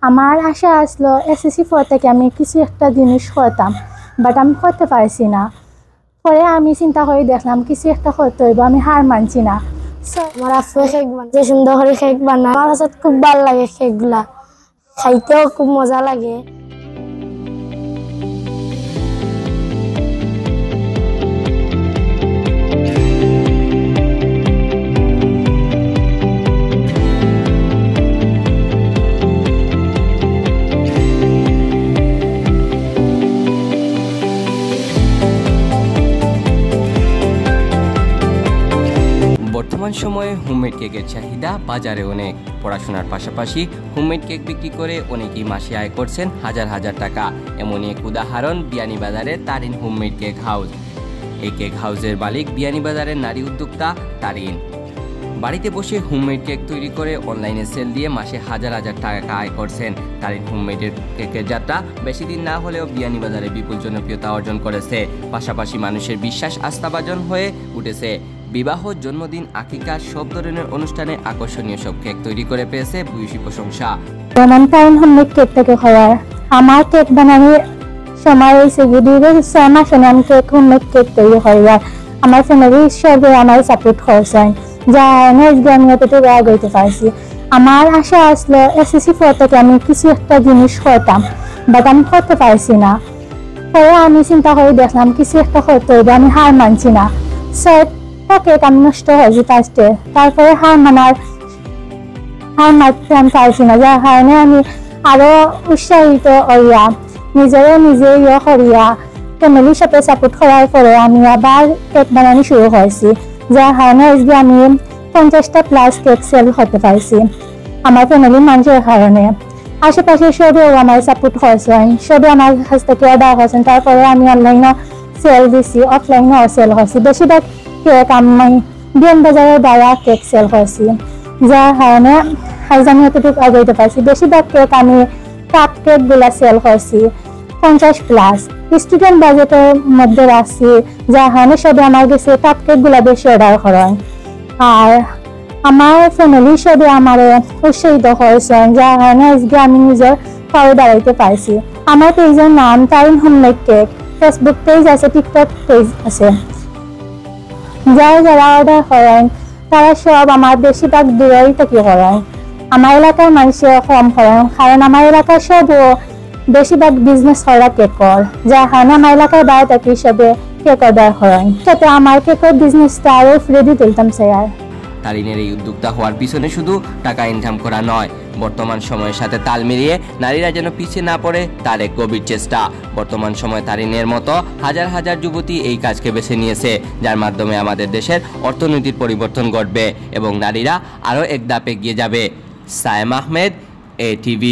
আমার আশা আসলো এসএসসি 4 থেকে আমি কিছু একটা জিনিস করতাম, বাট আমি করতে পারছি না। পরে আমি চিন্তা করে দেখলাম কিছু একটা করতে হইব, আমি হার মানছি না। আমার আফু কেক বানাতে সুন্দর করে কেক বানায়, আমার কাছে খুব ভালো লাগে, কেকগুলা খাইতেও খুব মজা লাগে। বর্তমান সময়ে হোমমেড কেকের চাহিদা বাজারে অনেক। পড়াশোনার পাশাপাশি হোমমেড কেক বিক্রি করে অনেকেই মাসে আয় করছেন হাজার হাজার টাকা। এমনই এক উদাহরণ বিয়ানীবাজারের তারিন হোমমেড কেক হাউস। এই কেক হাউসের মালিক বিয়ানীবাজারের নারী উদ্যোক্তা তারিন। বাড়িতে বসে হোমমেড কেক তৈরি করে অনলাইনে সেল দিয়ে মাসে হাজার হাজার টাকা আয় করছেন। তারিন হোমমেডের কেকের যাত্রা বেশি দিন না হলেও বিয়ানীবাজারে বিপুল জনপ্রিয়তা অর্জন করেছে। পাশাপাশি মানুষের বিশ্বাস আস্থাভাজন হয়ে উঠেছে। বিবাহ, জন্মদিন, আকিকা সব ধরনের অনুষ্ঠানে আকর্ষণীয় সব কেক তৈরি করে পেয়েছে ভূয়সী প্রশংসা। যেমন তারিন হোমমেড কেক থেকে হয়, আমার কেক বানানোর সময় হয়েছে 6 মাস আমি কেক হোমমেড কেক তৈরি হয়। আমার ফ্যামিলি সবাই আমার সাপোর্ট করছেন, যা আমি এতটুকু আগাইতে পারছি। আমার আশা আসলো এসএসসি 4 থেকে আমি কিছু একটা জিনিস করতাম, বাট আমি করতে পারছি না। পরে আমি চিন্তা করে দেখলাম কিছু একটা করতে হইব, আমি হার মানছি না। কেক আমি নষ্ট হয়েছি ফার্স্টে, তারপরে হার মারতে আমি পারছি না, যার কারণে আমি আরো উৎসাহিত হইয়া নিজে করিয়া ফ্যামিলির সাথে সাপোর্ট করার পরে আমি আবার কেক বানানো শুরু করেছি, যার কারণে আমি 50টা প্লাস কেক সেল করতে পারছি আমার ফ্যামিলির মানুষের কারণে। আশেপাশে সবেও আমার সাপোর্ট করেছেন, সবে আমার কাছ থেকে অর্ডার করেছেন। তারপরে আমি অনলাইনে সেল দিছি, অফলাইনেও সেল করছি। বেশিরভাগ কেক আমি বিয়ানীবাজারের দ্বারা কেক সেল করছি, যার কারণে আজ আমি এতটুকু আগাইতে পারছি। বেশিরভাগ কেক আমি কাপ কেক গুলা সেল করছি 50 প্লাস। স্টুডেন্ট বাজেটের মধ্যে রাখছি, যার কারণে সবে আমার কাছে কাপ কেক গুলা বেশি অর্ডার করেন। আর আমার ফ্যামিলি সবে আমার উৎসাহিত করেছেন, যার কারণে আজকে আমি নিজের পায়ে দাঁড়াইতে পারছি। আমার পেজের নাম Tarin homemade cake, Facebook page আছে, টিকটক পেজ আছে। যারা অর্ডার করেন তারা সব আমার বেশিরভাগ দূরেই থেকে করেন, আমার এলাকার মানুষে কম করেন, কারণ আমার এলাকার সব বেশিরভাগ বিজনেস করা কেকর, যার কারণে আমার এলাকার বাইরে থেকে সবে কেক অর্ডার করেন। তাতে আমার কেকের বিজনেসটা আরো ফ্রেডি তুলতাম স্যার। তারিনের এই উদ্যোক্তা হওয়ার পিছনে শুধু টাকা ইনকাম করা নয়, বর্তমান সময়ের সাথে তাল মিলিয়ে নারীরা যেন পিছিয়ে না পড়ে তার এক গভীর চেষ্টা। বর্তমান সময়ে তারিনের মতো হাজার হাজার যুবতী এই কাজকে বেছে নিয়েছে, যার মাধ্যমে আমাদের দেশের অর্থনীতির পরিবর্তন ঘটবে এবং নারীরা আরও এক ধাপ এগিয়ে যাবে। সায়েম আহমেদ, ATV।